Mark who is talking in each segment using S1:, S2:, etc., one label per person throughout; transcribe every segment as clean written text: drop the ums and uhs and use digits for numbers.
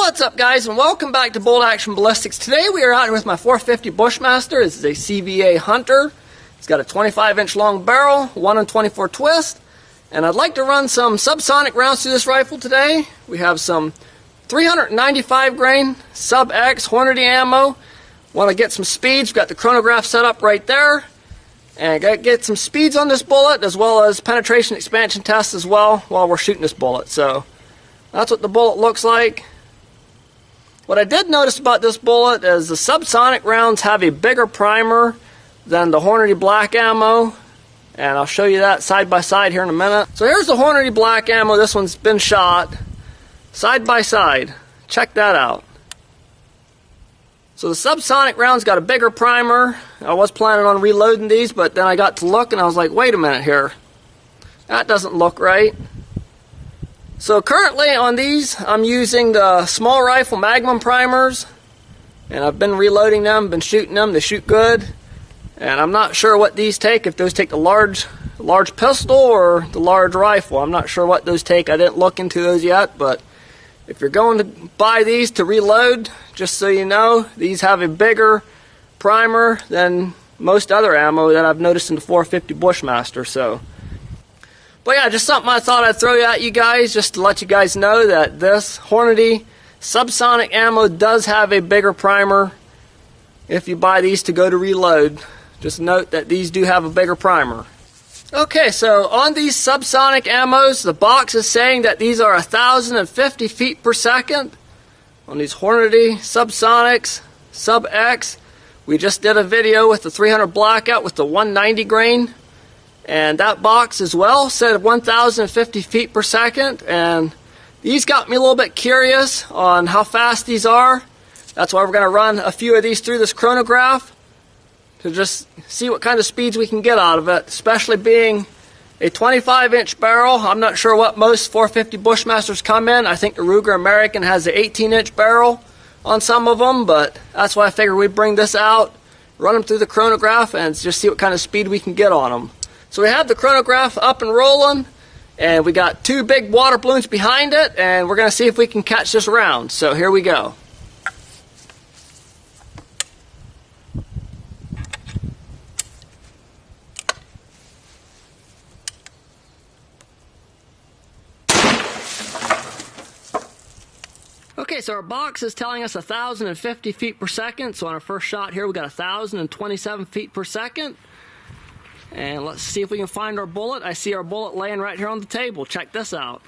S1: What's up, guys, and welcome back to Bolt Action Ballistics. Today we are out here with my 450 Bushmaster. This is a CVA Hunter. It's got a 25-inch long barrel, 1 in 24 twist, and I'd like to run some subsonic rounds through this rifle today. We have some 395 grain sub-X Hornady ammo. Want to get some speeds. We've got the chronograph set up right there, and got to get some speeds on this bullet as well as penetration expansion tests as well while we're shooting this bullet. So that's what the bullet looks like. What I did notice about this bullet is the subsonic rounds have a bigger primer than the Hornady black ammo, and I'll show you that side by side here in a minute. So here's the Hornady black ammo. This one's been shot side by side. Check that out. So the subsonic rounds got a bigger primer. I was planning on reloading these, but then I got to look and I was like, wait a minute here. That doesn't look right. So currently on these, I'm using the small rifle Magnum primers, and I've been reloading them, been shooting them. They shoot good, and I'm not sure what these take, if those take the large pistol or the large rifle. I'm not sure what those take. I didn't look into those yet, but if you're going to buy these to reload, just so you know, these have a bigger primer than most other ammo that I've noticed in the 450 Bushmaster. But yeah, just something I thought I'd throw at you guys, just to let you guys know that this Hornady subsonic ammo does have a bigger primer if you buy these to go to reload. Just note that these do have a bigger primer. Okay, so on these subsonic ammos, the box is saying that these are 1,050 feet per second. On these Hornady subsonics, sub-X, we just did a video with the 300 blackout with the 190 grain. And that box as well said 1,050 feet per second, and these got me a little bit curious on how fast these are. That's why we're going to run a few of these through this chronograph to just see what kind of speeds we can get out of it, especially being a 25-inch barrel. I'm not sure what most 450 Bushmasters come in. I think the Ruger American has an 18-inch barrel on some of them, but that's why I figured we'd bring this out, run them through the chronograph, and just see what kind of speed we can get on them. So we have the chronograph up and rolling, and we got two big water balloons behind it, and we're going to see if we can catch this round. So here we go. Okay, so our box is telling us 1,050 feet per second. So on our first shot here, we got 1,027 feet per second. And let's see if we can find our bullet. I see our bullet laying right here on the table. Check this out.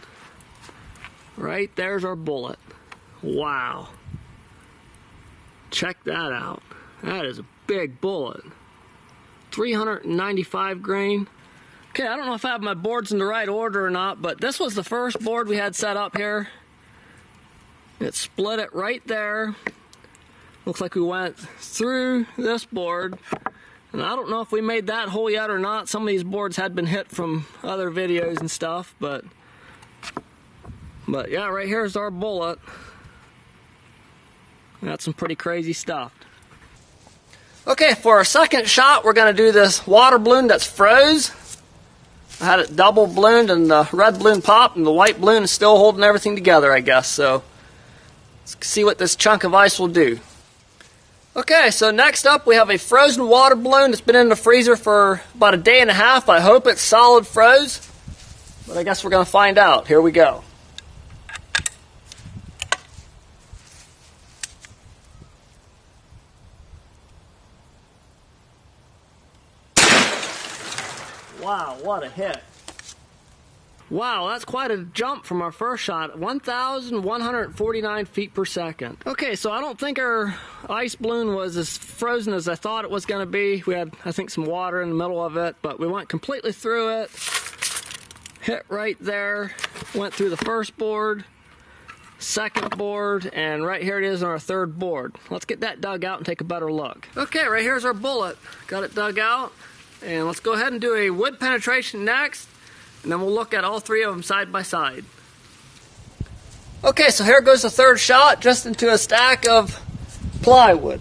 S1: Right there's our bullet. Wow. Check that out. That is a big bullet. 395 grain. Okay, I don't know if I have my boards in the right order or not, but this was the first board we had set up here. It split it right there. Looks like we went through this board. And I don't know if we made that hole yet or not. Some of these boards had been hit from other videos and stuff, but yeah, right here's our bullet. That's some pretty crazy stuff. Okay, for our second shot, we're going to do this water balloon that's froze. I had it double ballooned, and the red balloon popped, and the white balloon is still holding everything together, I guess. So let's see what this chunk of ice will do. Okay, so next up we have a frozen water balloon that's been in the freezer for about a day and a half. I hope it's solid froze, but I guess we're going to find out. Here we go. Wow, what a hit. Wow, that's quite a jump from our first shot. 1,149 feet per second. Okay, so I don't think our ice balloon was as frozen as I thought it was going to be. We had, I think, some water in the middle of it, but we went completely through it. Hit right there. Went through the first board, second board, and right here it is on our third board. Let's get that dug out and take a better look. Okay, right here's our bullet. Got it dug out, and let's go ahead and do a wood penetration next. And then we'll look at all three of them side by side. Okay, so here goes the third shot, just into a stack of plywood.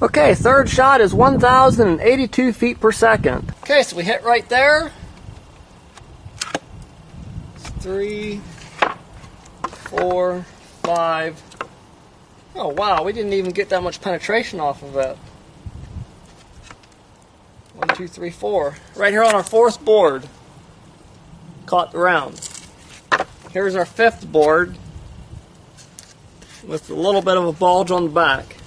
S1: Okay, third shot is 1,082 feet per second. Okay, so we hit right there. 3, 4, 5. Oh wow, we didn't even get that much penetration off of it. 1, 2, 3, 4. Right here on our 4th board. Caught the round. Here's our 5th board with a little bit of a bulge on the back.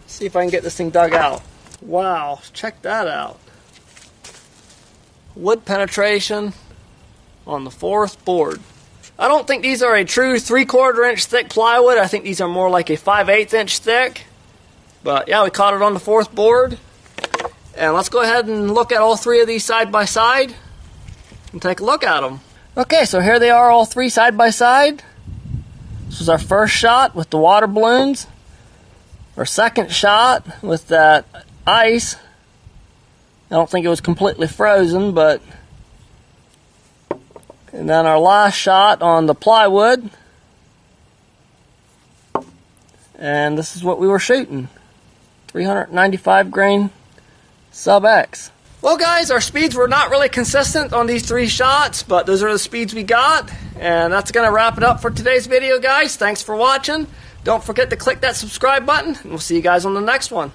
S1: See if I can get this thing dug out. Wow, check that out. Wood penetration on the 4th board. I don't think these are a true 3/4 inch thick plywood. I think these are more like a 5/8 inch thick. But yeah, we caught it on the 4th board. And let's go ahead and look at all 3 of these side by side and take a look at them. Okay, so here they are, all 3 side by side. This was our first shot with the water balloons. Our second shot with that ice. I don't think it was completely frozen, but... And then our last shot on the plywood. And this is what we were shooting. 395 grain sub X. Well guys, our speeds were not really consistent on these 3 shots, but those are the speeds we got. And that's going to wrap it up for today's video, guys. Thanks for watching. Don't forget to click that subscribe button, and we'll see you guys on the next one.